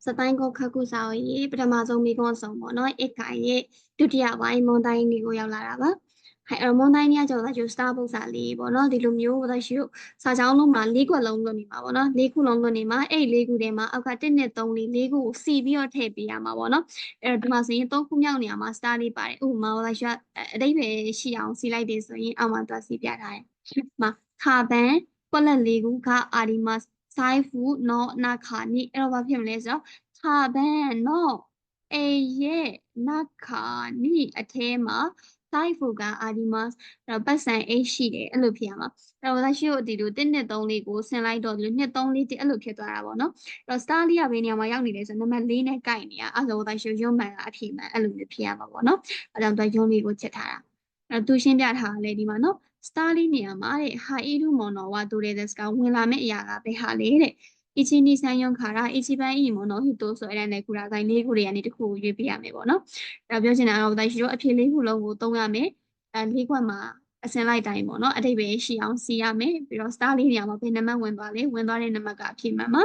စတိုင်းကိုခက်ခုစာရေးပထမဆုံးမိကွန်းဆုံးပေါ့နော်အခါရဲ့ဒုတိယပိုင်းမွန်တိုင်းလေးကိုရောက်လာတာပါအဲ့မွန်တိုင်းကြီးကကျွန်တော်တို့ star ပုံစံလေးပေါ့နော်ဒီလိုမျိုးကျွန်တော်စာကြောင်းလုံးမှာ၄ခွက်လုံးလွတ်နေမှာပေါ့နော်၄ခုလုံးလွတ်နေမှာအဲ့၄ခုထဲမှာအောက်က1နဲ့3လေး၄ခုကိုစီပြီးတော့ထည့်ပေးရမှာပေါ့နော်အဲ့တော့ဒီမှာဆိုရင်3ခုမြောက်နေရာမှာ star လေးပါတယ်ဥပမာကျွန်တော်အတိတ်ပဲရှိအောင်စီလိုက်တယ်ဆိုရင်အောက်မှာသွားစီပြထားတယ်မှာခါပန်ကွက်လက်၄ခုကအာဒီမတ်ဆိုင်ဖူနော်နာခါနိအဲ့တော့ဘာဖြစ်မလဲဆိုတော့ခါပန်နော်အေရဲ့နာခါနိအထဲမှာဆိုင်ဖူကအာဒီမတ်အဲ့တော့ပတ်စံ8ရှိတယ်အဲ့လိုဖြစ်ရမှာအဲ့တော့ရှိတို့ဒီလို1နဲ့3လေးကိုဆင်လိုက်တော့ဒီလို2 3 4 1အဲ့လိုဖြစ်သွားတာပေါ့နော်အဲ့တော့ star လေးကဘယ်နေရာမှာရောက်နေလဲဆိုတော့နံပါတ်4နဲ့ကိုက်နေရအဲ့ဆိုတော့ရှိရုံးမှန်ကအဖြစ်မှန်အဲ့လိုမျိုးဖြစ်ရမှာပေါ့နော်အဲ့ကြောင့်တော့ရုံးလေးကိုချက်ထားတာအဲ့သူရှင်းပြထားတာလေဒီမှာနော် star လေးနေရာမှာတဲ့ဟာအီရူမွန်တော်ဝါတူတဲ့စကဝင်လာမယ့်အရာကဘယ်ဟာလဲတဲ့အချင်းဒီဆိုင်ယုံခါတာအချီပန်းအီမွန်တော်ဟီတိုဆိုအဲ့ဒါနဲ့ခုတာဆိုင်၄ခုတွေကနေတစ်ခုကိုရွေးပေးရမယ်ပေါ့နော်အဲ့ပြောချင်တာကတော့တိုက်ရှိတော့အဖြစ်၄ခုလုံးကိုသုံးရမယ်၄ခွက်မှာအစင်လိုက်တိုင်းပေါ့နော်အတိတ်ပဲရှိအောင်စီရမယ်ပြီးတော့ star လေးနေရာမှာဘယ်နံပါတ်ဝင်သွားလဲဝင်သွားတဲ့နံပါတ်ကအဖြစ်မှန်ပါ